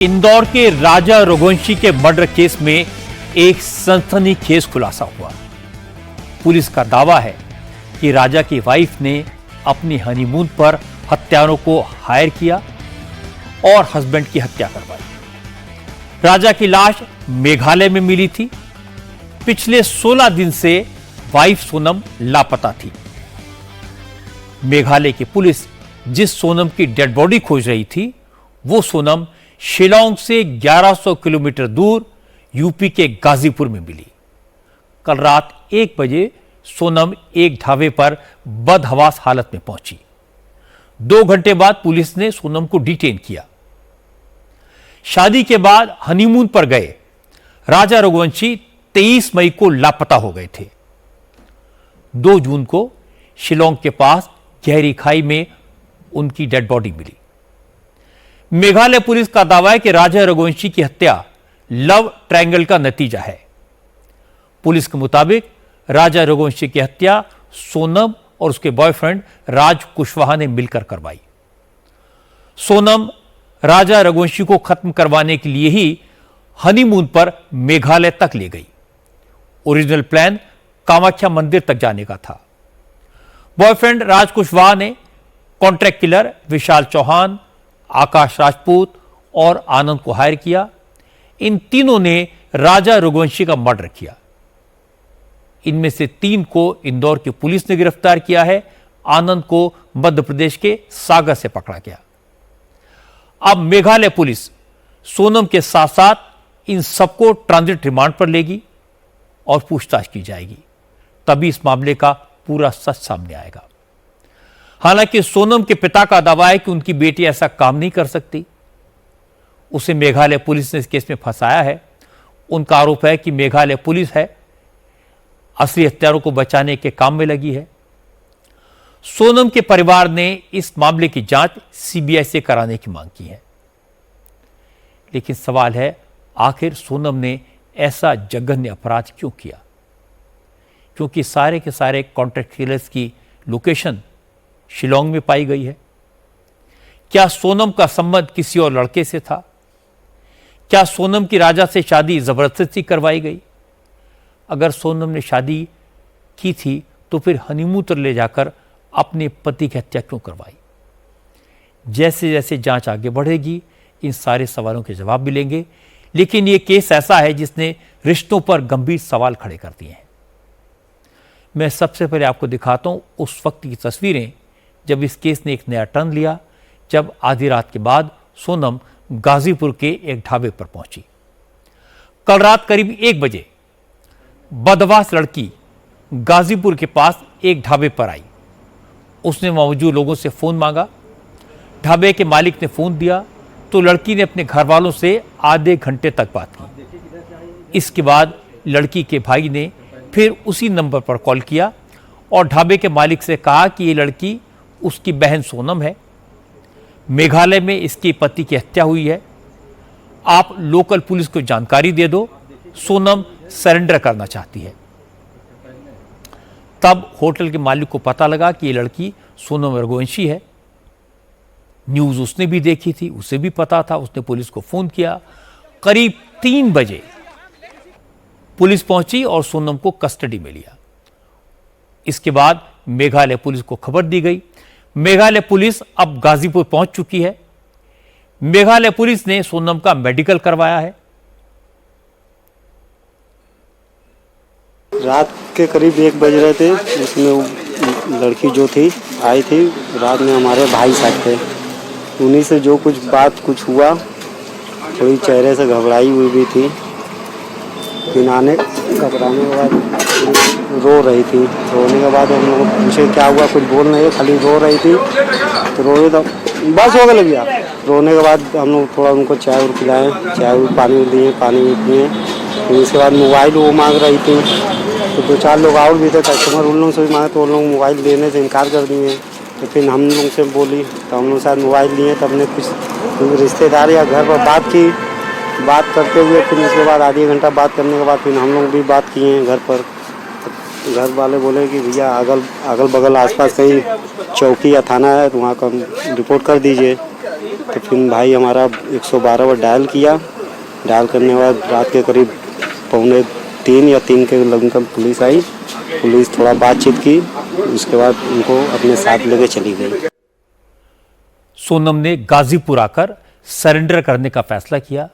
इंदौर के राजा रघुवंशी के murder case में एक सनसनीखेज खुलासा हुआ। पुलिस का दावा है कि राजा की वाइफ ने अपनी हनीमून पर हत्यारों को हायर किया और हस्बैंड की हत्या करवाई। राजा की लाश मेघालय में मिली थी। पिछले 16 दिन से वाइफ सोनम लापता थी। मेघालय की पुलिस जिस सोनम की डेड बॉडी खोज रही थी, वो सोनम शिलांग से 1100 किलोमीटर दूर यूपी के गाजीपुर में मिली। कल रात 1 बजे सोनम एक ढाबे पर बदहवास हालत में पहुंची। 2 घंटे बाद पुलिस ने सोनम को डिटेन किया। शादी के बाद हनीमून पर गए राजा रघुवंशी 23 मई को लापता हो गए थे। 2 जून को शिलांग के पास गहरी खाई में उनकी डेड बॉडी मिली। मेघालय पुलिस का दावा है कि राजा रघुवंशी की हत्या लव ट्रायंगल का नतीजा है। पुलिस के मुताबिक राजा रघुवंशी की हत्या सोनम और उसके बॉयफ्रेंड राज कुशवाहा ने मिलकर करवाई। सोनम राजा रघुवंशी को खत्म करवाने के लिए ही हनीमून पर मेघालय तक ले गई। ओरिजिनल प्लान कामाख्या मंदिर तक जाने का था। बॉयफ्रेंड राज कुशवाहा ने कॉन्ट्रैक्ट किलर विशाल चौहान, आकाश राजपूत और आनंद को हायर किया। इन तीनों ने राजा रघुवंशी का मर्डर किया। इनमें से 3 को इंदौर की पुलिस ने गिरफ्तार किया है। आनंद को मध्य प्रदेश के सागर से पकड़ा गया। अब मेघालय पुलिस सोनम के साथ साथ इन सबको ट्रांजिट रिमांड पर लेगी और पूछताछ की जाएगी। तभी इस मामले का पूरा सच सामने आएगा। हालांकि सोनम के पिता का दावा है कि उनकी बेटी ऐसा काम नहीं कर सकती। उसे मेघालय पुलिस ने इस केस में फंसाया है। उनका आरोप है कि मेघालय पुलिस है असली हत्यारों को बचाने के काम में लगी है। सोनम के परिवार ने इस मामले की जांच सीबीआई से कराने की मांग की है। लेकिन सवाल है, आखिर सोनम ने ऐसा जघन्य अपराध क्यों किया? क्योंकि सारे के सारे कॉन्ट्रैक्ट किलर्स की लोकेशन शिलांग में पाई गई है। क्या सोनम का संबंध किसी और लड़के से था? क्या सोनम की राजा से शादी जबरदस्ती करवाई गई? अगर सोनम ने शादी की थी तो फिर हनीमून पर ले जाकर अपने पति की हत्या क्यों करवाई? जैसे जैसे जांच आगे बढ़ेगी, इन सारे सवालों के जवाब मिलेंगे। लेकिन यह केस ऐसा है जिसने रिश्तों पर गंभीर सवाल खड़े कर दिए हैं। मैं सबसे पहले आपको दिखाता हूं उस वक्त की तस्वीरें जब इस केस ने एक नया टर्न लिया, जब आधी रात के बाद सोनम गाजीपुर के एक ढाबे पर पहुंची। कल रात करीब 1 बजे बदमाश लड़की गाजीपुर के पास एक ढाबे पर आई। उसने मौजूद लोगों से फोन मांगा। ढाबे के मालिक ने फोन दिया तो लड़की ने अपने घर वालों से आधे घंटे तक बात की। इसके बाद लड़की के भाई ने फिर उसी नंबर पर कॉल किया और ढाबे के मालिक से कहा कि ये लड़की उसकी बहन सोनम है। मेघालय में इसके पति की हत्या हुई है। आप लोकल पुलिस को जानकारी दे दो। सोनम सरेंडर करना चाहती है। तब होटल के मालिक को पता लगा कि ये लड़की सोनम रघुवंशी है। न्यूज उसने भी देखी थी, उसे भी पता था। उसने पुलिस को फोन किया। करीब 3 बजे पुलिस पहुंची और सोनम को कस्टडी में लिया। इसके बाद मेघालय पुलिस को खबर दी गई। मेघालय पुलिस अब गाजीपुर पहुंच चुकी है। मेघालय पुलिस ने सोनम का मेडिकल करवाया है। रात के करीब 1 बज रहे थे। उसमें लड़की जो थी आई थी। रात में हमारे भाई साहब थे, उन्हीं से जो कुछ हुआ, थोड़ी चेहरे से घबराई हुई भी थी। घबराने के बाद रो रही थी। रोने के बाद हम लोग पूछे क्या हुआ, कुछ बोल नहीं है, खाली रो रही थी। तो रोए तो बस हो गया भैया। रोने के बाद हम लोग थोड़ा उनको चाय और पिलाए, चाय पानी दिए, पानी भी पिए। फिर उसके बाद मोबाइल वो मांग रही थी। तो 2-4 लोग और भी थे कस्टमर, उन लोगों से भी मांगे तो उन लोग मोबाइल देने से इनकार कर दिए। तो फिर हम लोग से बोली तो हम लोग शायद मोबाइल लिए। तब हमने कुछ रिश्तेदार या घर पर बात करते हुए फिर उसके बाद आधी घंटा बात करने के बाद फिर हम लोग भी बात किए हैं घर पर। घर वाले बोले कि भैया अगल बगल आसपास कहीं चौकी या थाना है तो वहाँ का रिपोर्ट कर दीजिए। तो फिर भाई हमारा 112 पर डायल किया। डायल करने के बाद रात के करीब 2:45 या 3 के लगभग पुलिस आई। पुलिस थोड़ा बातचीत की, उसके बाद उनको अपने साथ लेके चली गई। सोनम ने गाजीपुर आकर सरेंडर करने का फैसला किया,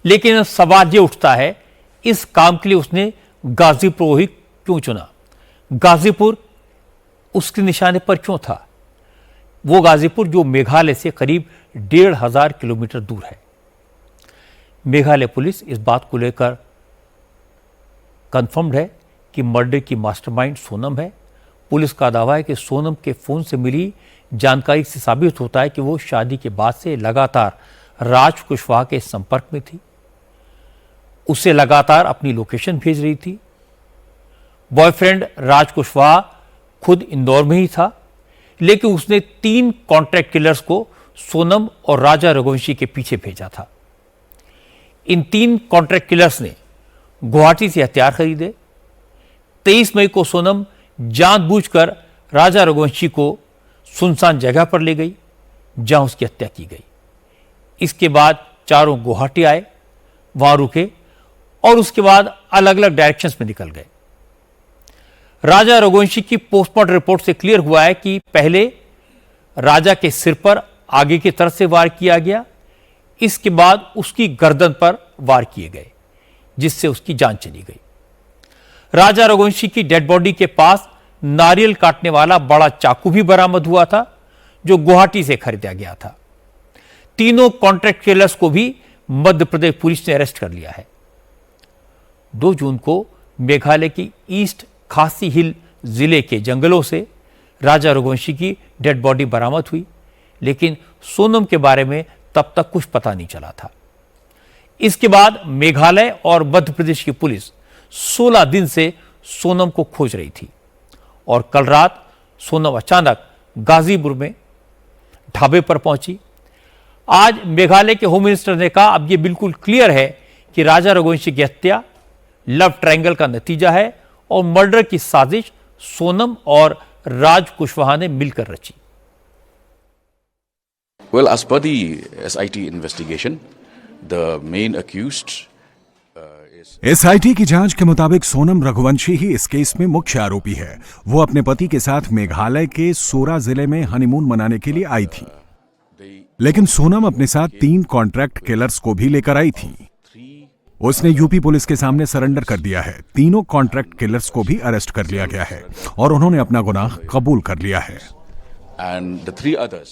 लेकिन सवाल ये उठता है इस काम के लिए उसने गाजीपुर ही क्यों चुना? गाजीपुर उसके निशाने पर क्यों था? वो गाजीपुर जो मेघालय से करीब 1500 किलोमीटर दूर है। मेघालय पुलिस इस बात को लेकर कंफर्म्ड है कि मर्डर की मास्टरमाइंड सोनम है। पुलिस का दावा है कि सोनम के फोन से मिली जानकारी से साबित होता है कि वो शादी के बाद से लगातार राज कुशवाहा के संपर्क में थी, उसे लगातार अपनी लोकेशन भेज रही थी। बॉयफ्रेंड राज कुशवाहा खुद इंदौर में ही था, लेकिन उसने 3 कॉन्ट्रैक्ट किलर्स को सोनम और राजा रघुवंशी के पीछे भेजा था। इन 3 कॉन्ट्रैक्ट किलर्स ने गुवाहाटी से हथियार खरीदे। 23 मई को सोनम जानबूझकर राजा रघुवंशी को सुनसान जगह पर ले गई, जहां उसकी हत्या की गई। इसके बाद चारों गुवाहाटी आए, वहां रुके और उसके बाद अलग अलग डायरेक्शंस में निकल गए। राजा रघुवंशी की पोस्टमार्टम रिपोर्ट से क्लियर हुआ है कि पहले राजा के सिर पर आगे की तरफ से वार किया गया, इसके बाद उसकी गर्दन पर वार किए गए, जिससे उसकी जान चली गई। राजा रघुवंशी की डेड बॉडी के पास नारियल काटने वाला बड़ा चाकू भी बरामद हुआ था, जो गुवाहाटी से खरीदा गया था। तीनों कॉन्ट्रैक्ट किलर्स को भी मध्य प्रदेश पुलिस ने अरेस्ट कर लिया है। 2 जून को मेघालय की ईस्ट खासी हिल जिले के जंगलों से राजा रघुवंशी की डेड बॉडी बरामद हुई, लेकिन सोनम के बारे में तब तक कुछ पता नहीं चला था। इसके बाद मेघालय और मध्य प्रदेश की पुलिस 16 दिन से सोनम को खोज रही थी और कल रात सोनम अचानक गाजीपुर में ढाबे पर पहुंची। आज मेघालय के होम मिनिस्टर ने कहा अब यह बिल्कुल क्लियर है कि राजा रघुवंशी की हत्या लव ट्रायंगल का नतीजा है और मर्डर की साजिश सोनम और राज कुशवाहा ने मिलकर रची। Well, as per the SIT investigation, the main accused is... SIT की जांच के मुताबिक सोनम रघुवंशी ही इस केस में मुख्य आरोपी है। वो अपने पति के साथ मेघालय के सोरा जिले में हनीमून मनाने के लिए आई थी, लेकिन सोनम अपने साथ 3 कॉन्ट्रैक्ट किलर्स को भी लेकर आई थी। उसने यूपी पुलिस के सामने सरेंडर कर दिया है। तीनों कॉन्ट्रैक्ट किलर्स को भी अरेस्ट कर लिया गया है और उन्होंने अपना गुनाह कबूल कर लिया है। And the 3 others